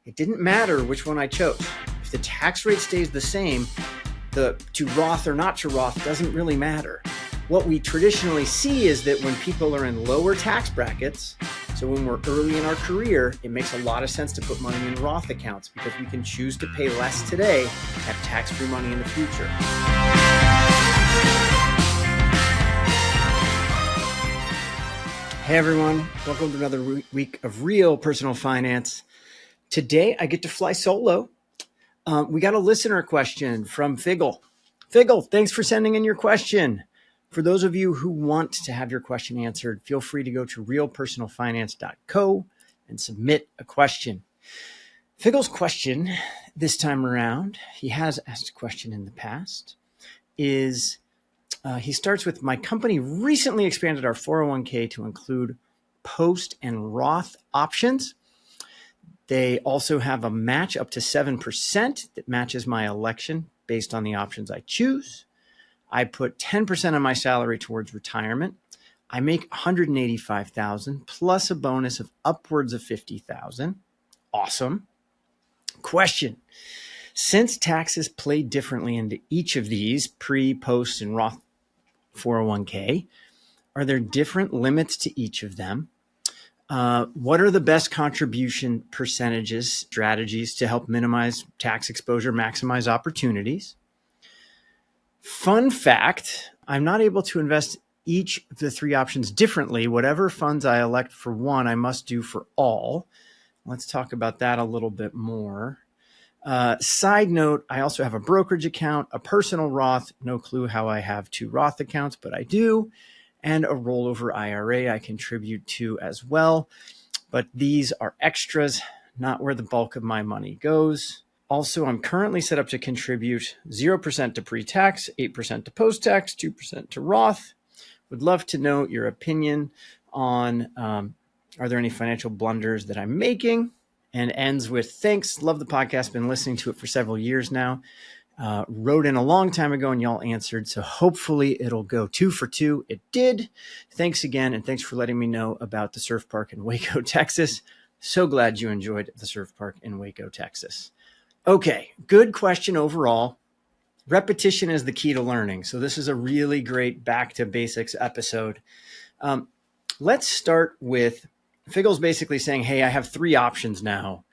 It didn't matter which one I chose. If the tax rate stays the same, to Roth or not to Roth doesn't really matter. What we traditionally see is that when people are in lower tax brackets, so when we're early in our career, it makes a lot of sense to put money in Roth accounts because we can choose to pay less today, have tax-free money in the future. Hey everyone, welcome to another week of Real Personal Finance. Today I get to fly solo. We got a listener question from Figgle. Figgle, thanks for sending in your question. For those of you who want to have your question answered, feel free to go to realpersonalfinance.co and submit a question. Figgle's question this time around, he has asked a question in the past, is he starts with, my company recently expanded our 401k to include post and Roth options. They also have a match up to 7% that matches my election based on the options I choose. I put 10% of my salary towards retirement. I make $185,000 plus a bonus of upwards of $50,000. Awesome. Question. Since taxes play differently into each of these pre, post, and Roth 401k, are there different limits to each of them? What are the best contribution percentages, strategies to help minimize tax exposure, maximize opportunities? Fun fact, I'm not able to invest each of the three options differently. Whatever funds I elect for one, I must do for all. Let's talk about that a little bit more. Side note, I also have a brokerage account, a personal Roth, no clue how I have two Roth accounts, but I do, and a rollover IRA I contribute to as well. But these are extras, not where the bulk of my money goes. Also, I'm currently set up to contribute 0% to pre-tax, 8% to post-tax, 2% to Roth. Would love to know your opinion on, are there any financial blunders that I'm making? And ends with, thanks, love the podcast, been listening to it for several years now. Wrote in a long time ago and y'all answered, so hopefully it'll go 2 for 2. It did. Thanks again, and thanks for letting me know about the surf park in Waco, Texas. So glad you enjoyed the surf park in Waco, Texas. Okay, good question overall. Repetition is the key to learning. So this is a really great back to basics episode. Let's start with, Figgle's basically saying, hey, I have three options now: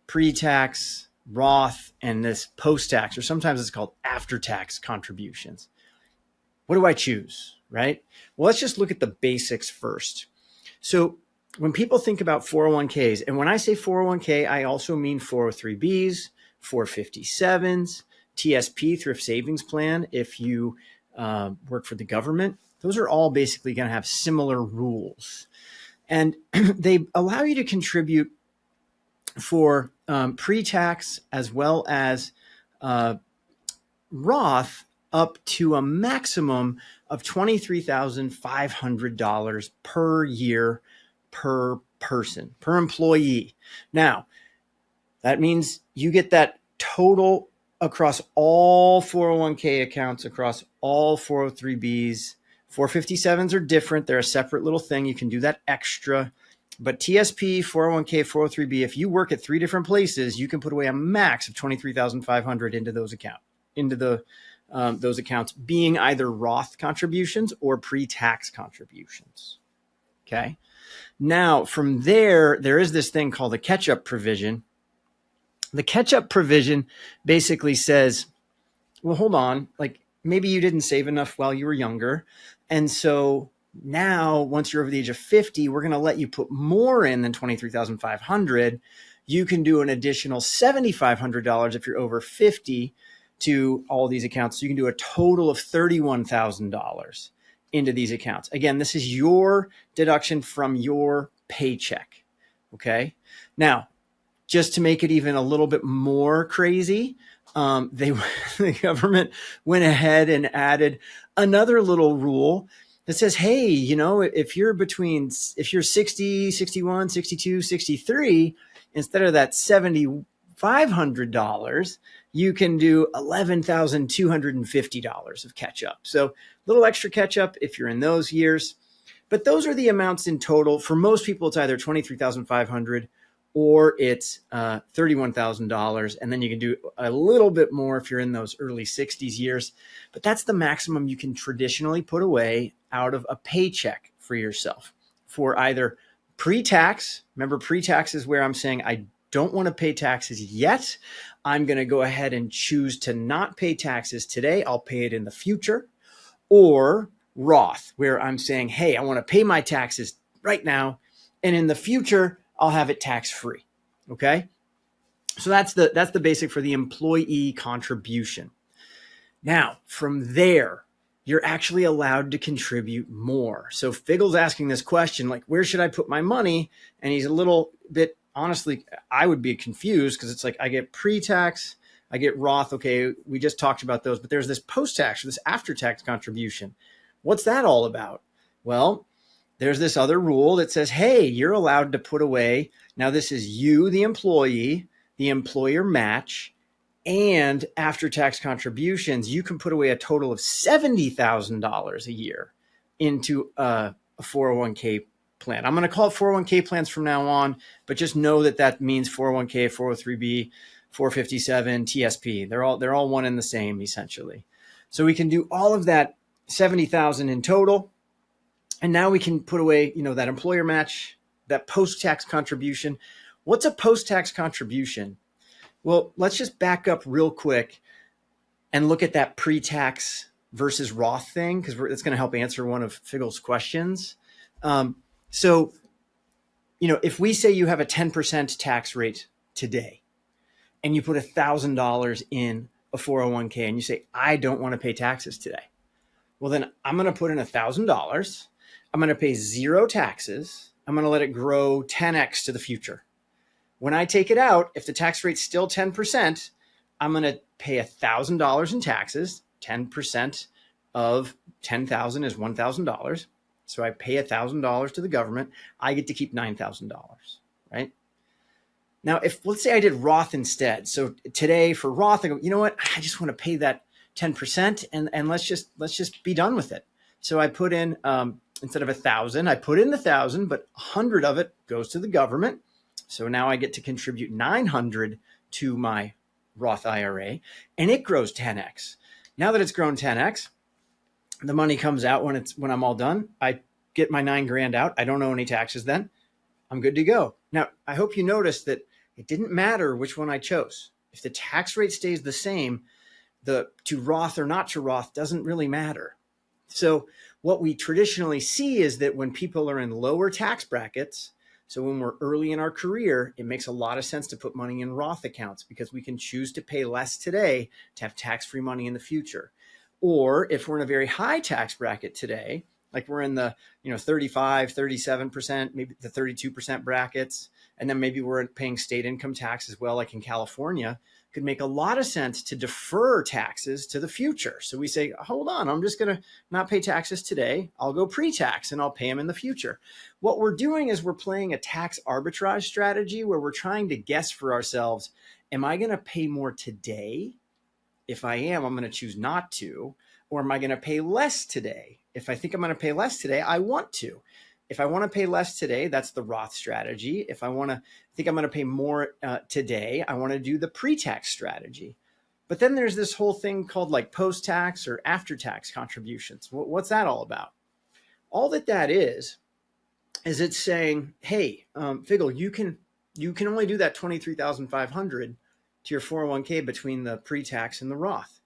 pre-tax, Roth, and this post-tax, or sometimes it's called after-tax contributions. What do I choose, right? Well, let's just look at the basics first. So when people think about 401ks, and when I say 401k, I also mean 403bs, 457s, TSP, Thrift Savings Plan, if you work for the government. Those are all basically going to have similar rules. And they allow you to contribute for pre-tax as well as Roth up to a maximum of $23,500 per year per person, per employee. Now, that means you get that total across all 401k accounts, across all 403bs. 457s are different. They're a separate little thing. You can do that extra. But TSP, 401k, 403b, if you work at three different places, you can put away a max of $23,500 into those accounts, being either Roth contributions or pre-tax contributions. Okay. Now, from there is this thing called the catch-up provision. The catch-up provision basically says, well, hold on, like maybe you didn't save enough while you were younger. And so now, once you're over the age of 50, we're going to let you put more in than $23,500. You can do an additional $7,500 if you're over 50 to all these accounts. So you can do a total of $31,000 into these accounts. Again, this is your deduction from your paycheck. Okay. Now, just to make it even a little bit more crazy, the government went ahead and added another little rule that says, hey, you know, if you're 60, 61, 62, 63, instead of that $7,500, you can do $11,250 of catch up. So a little extra catch up if you're in those years. But those are the amounts in total. For most people, it's either $23,500 or it's $31,000. And then you can do a little bit more if you're in those early 60s years. But that's the maximum you can traditionally put away out of a paycheck for yourself for either pre-tax. Remember, pre-tax is where I'm saying I don't want to pay taxes yet. I'm going to go ahead and choose to not pay taxes today. I'll pay it in the future. Or Roth, where I'm saying, hey, I want to pay my taxes right now, and in the future, I'll have it tax-free. Okay? So that's the basic for the employee contribution. Now, from there, you're actually allowed to contribute more. So Figgle's asking this question, like, where should I put my money? And he's a little bit, honestly, I would be confused because it's like I get pre-tax, I get Roth. Okay, we just talked about those, but there's this post-tax or this after-tax contribution. What's that all about? Well, there's this other rule that says, hey, you're allowed to put away. Now, this is you, the employee, the employer match, and after-tax contributions. You can put away a total of $70,000 a year into a 401k plan. I'm going to call it 401k plans from now on, but just know that that means 401k, 403b, 457, TSP. They're all one and the same, essentially. So we can do all of that 70,000 in total. And now we can put away, that employer match, that post-tax contribution. What's a post-tax contribution? Well, let's just back up real quick and look at that pre-tax versus Roth thing, because it's going to help answer one of Figgle's questions. So, if we say you have a 10% tax rate today and you put $1,000 in a 401k and you say, I don't want to pay taxes today. Well, then I'm going to put in $1,000. I'm going to pay zero taxes. I'm going to let it grow 10x to the future. When I take it out, if the tax rate's still 10%, I'm going to pay $1,000 in taxes. 10% of 10,000 is $1,000. So I pay $1,000 to the government. I get to keep $9,000, right? Now, let's say I did Roth instead. So today for Roth, I go, you know what? I just want to pay that 10% and let's just be done with it. So I put in, instead of 1,000, I put in the 1,000, but 100 of it goes to the government. So now I get to contribute 900 to my Roth IRA, and it grows 10x. Now that it's grown 10x, the money comes out when I'm all done. I get my $9,000 out. I don't owe any taxes then. I'm good to go. Now, I hope you noticed that it didn't matter which one I chose. If the tax rate stays the same, the to Roth or not to Roth doesn't really matter. So what we traditionally see is that when people are in lower tax brackets, so when we're early in our career, it makes a lot of sense to put money in Roth accounts because we can choose to pay less today to have tax-free money in the future. Or if we're in a very high tax bracket today, like we're in the 35, 37%, maybe the 32% brackets, and then maybe we're paying state income tax as well, like in California, could make a lot of sense to defer taxes to the future. So we say, hold on, I'm just going to not pay taxes today. I'll go pre-tax and I'll pay them in the future. What we're doing is we're playing a tax arbitrage strategy where we're trying to guess for ourselves, am I going to pay more today? If I am, I'm going to choose not to. Or am I going to pay less today? If I think I'm going to pay less today, I want to. If I want to pay less today, that's the Roth strategy. If I think I'm going to pay more today, I want to do the pre-tax strategy. But then there's this whole thing called like post-tax or after-tax contributions. What's that all about? All that is it's saying, hey, Figgle, you can only do that $23,500 to your 401k between the pre-tax and the Roth.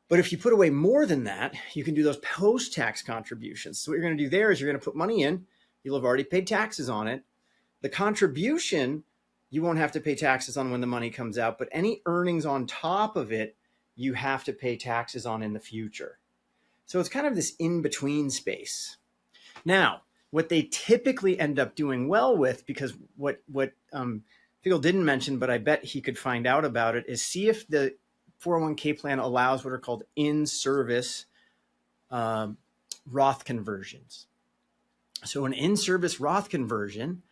But if you put away more than that, you can do those post-tax contributions. So what you're going to do there is you're going to put money in. You'll have already paid taxes on it. The contribution, you won't have to pay taxes on when the money comes out, but any earnings on top of it, you have to pay taxes on in the future. So it's kind of this in-between space. Now, what they typically end up doing well with, because what Figgle didn't mention, but I bet he could find out about it, is see if the 401k plan allows what are called in-service Roth conversions. So an in-service Roth conversion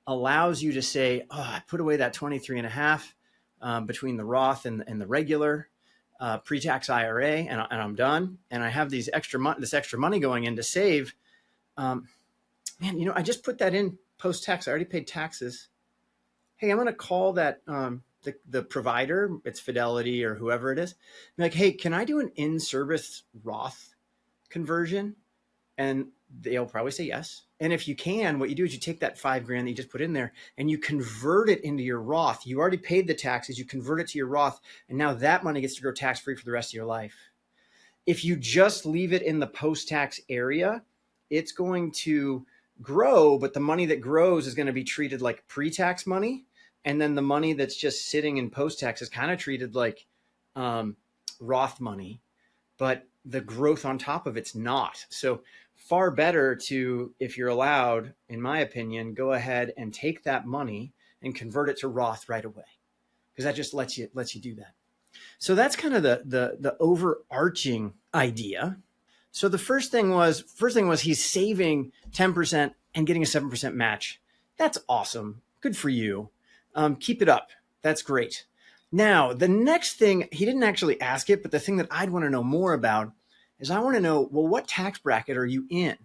allows you to say, oh, I put away that 23.5 between the Roth and the regular pre-tax IRA, and I'm done. And I have this extra money going in to save. I just put that in post-tax. I already paid taxes. hey, I'm going to call that the provider, it's Fidelity or whoever it is. I'm like, hey, can I do an in-service Roth conversion? And they'll probably say yes. And if you can, what you do is you take that $5,000 that you just put in there and you convert it into your Roth. You already paid the taxes, you convert it to your Roth, and now that money gets to go tax-free for the rest of your life. If you just leave it in the post-tax area, it's going to grow, but the money that grows is going to be treated like pre-tax money. And then the money that's just sitting in post-tax is kind of treated like Roth money, but the growth on top of it's not. So far better to, if you're allowed, in my opinion, go ahead and take that money and convert it to Roth right away, because that just lets you do that. So that's kind of the overarching idea. So the first thing was he's saving 10% and getting a 7% match. That's awesome. Good for you. Keep it up. That's great. Now, the next thing, he didn't actually ask it, but the thing that I'd want to know more about is I want to know, well, what tax bracket are you in?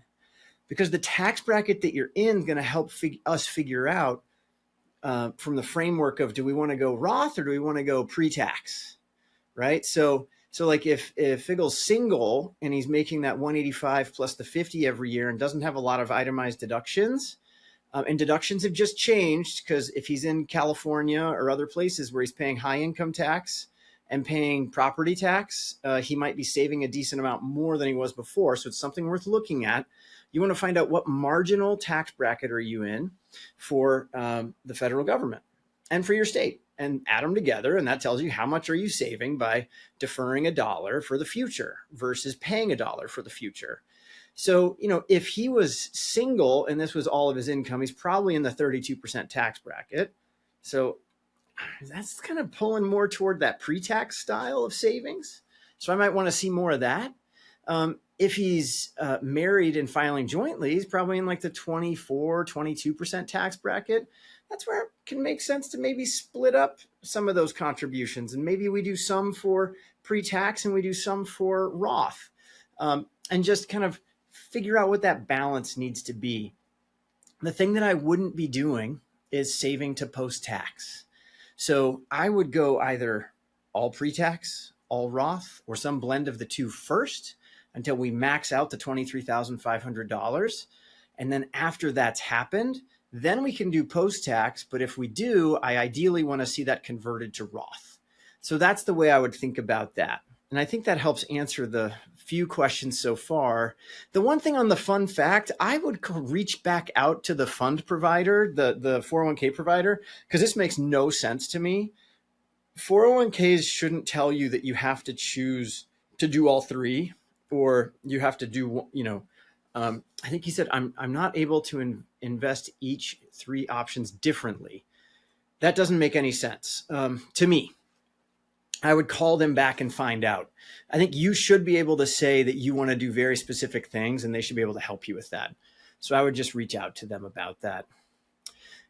Because the tax bracket that you're in is going to help us figure out from the framework of, do we want to go Roth or do we want to go pre-tax, right? So like if Figgle's single and he's making that 185 plus the 50 every year and doesn't have a lot of itemized deductions, and deductions have just changed, because if he's in California or other places where he's paying high income tax and paying property tax, he might be saving a decent amount more than he was before. So it's something worth looking at. You want to find out what marginal tax bracket are you in for the federal government and for your state, and add them together. And that tells you how much are you saving by deferring $1 for the future versus paying $1 for the future. So, if he was single and this was all of his income, he's probably in the 32% tax bracket. So that's kind of pulling more toward that pre-tax style of savings. So I might want to see more of that. If he's married and filing jointly, he's probably in like the 24, 22% tax bracket. That's where it can make sense to maybe split up some of those contributions. And maybe we do some for pre-tax and we do some for Roth, and just kind of figure out what that balance needs to be. The thing that I wouldn't be doing is saving to post-tax. So I would go either all pre-tax, all Roth, or some blend of the two first until we max out the $23,500. And then after that's happened, then we can do post-tax. But if we do, I ideally want to see that converted to Roth. So that's the way I would think about that. And I think that helps answer the few questions so far. The one thing on the fun fact, I would reach back out to the fund provider, the 401k provider, because this makes no sense to me. 401ks shouldn't tell you that you have to choose to do all three, or you have to do, I think he said, I'm not able to invest each three options differently. That doesn't make any sense to me. I would call them back and find out. I think you should be able to say that you want to do very specific things, and they should be able to help you with that. So I would just reach out to them about that.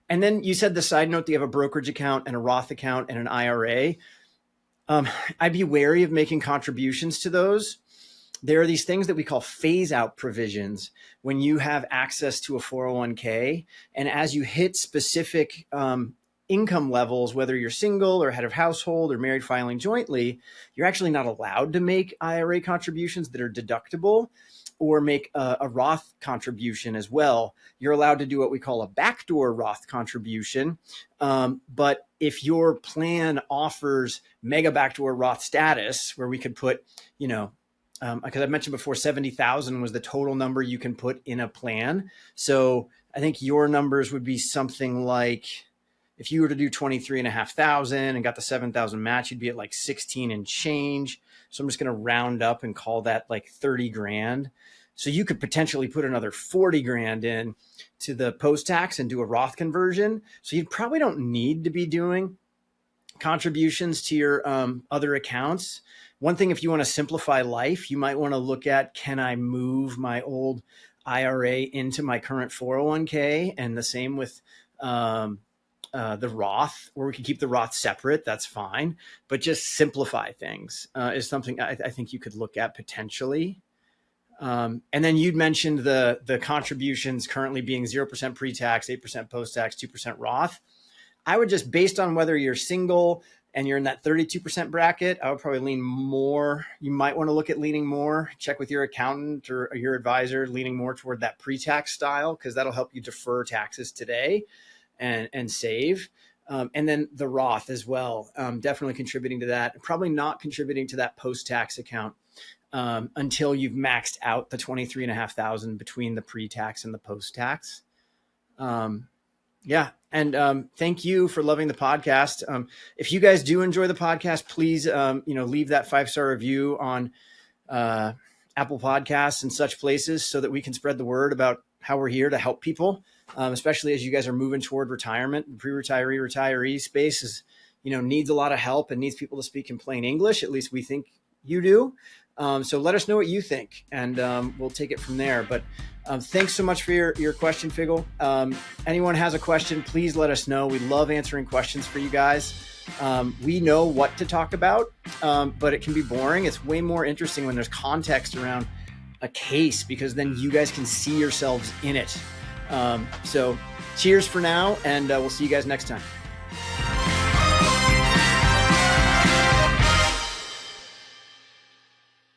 And then you said the side note that you have a brokerage account and a Roth account and an IRA. I'd be wary of making contributions to those. There are these things that we call phase out provisions when you have access to a 401k. And as you hit specific income levels, whether you're single or head of household or married filing jointly, you're actually not allowed to make IRA contributions that are deductible or make a Roth contribution as well. You're allowed to do what we call a backdoor Roth contribution. But if your plan offers mega backdoor Roth status, where we could put, because I mentioned before, 70,000 was the total number you can put in a plan. So I think your numbers would be something like, if you were to do 23,500 and got the 7,000 match, you'd be at like 16 and change. So I'm just going to round up and call that like 30 grand. So you could potentially put another 40 grand in to the post-tax and do a Roth conversion. So you probably don't need to be doing contributions to your other accounts. One thing, if you want to simplify life, you might want to look at, can I move my old IRA into my current 401k? And the same with the Roth, or we can keep the Roth separate. That's fine. But just simplify things is something I think you could look at potentially. And then you'd mentioned the contributions currently being 0% pre-tax, 8% post-tax, 2% Roth. I would just, based on whether you're single and you're in that 32% bracket, I would probably lean more. You might want to look at leaning more, check with your accountant or your advisor, leaning more toward that pre-tax style, because that'll help you defer taxes today and save. And then the Roth as well, definitely contributing to that. Probably not contributing to that post-tax account until you've maxed out the 23,500 between the pre-tax and the post-tax. Yeah. And thank you for loving the podcast. If you guys do enjoy the podcast, please, leave that 5-star review on Apple Podcasts and such places so that we can spread the word about how we're here to help people, especially as you guys are moving toward retirement. The retiree space is, needs a lot of help and needs people to speak in plain English. At least we think you do. So let us know what you think, and we'll take it from there. But thanks so much for your question, Figgle. Anyone has a question, please let us know. We love answering questions for you guys. We know what to talk about, but it can be boring. It's way more interesting when there's context around a case, because then you guys can see yourselves in it. So cheers for now, and we'll see you guys next time.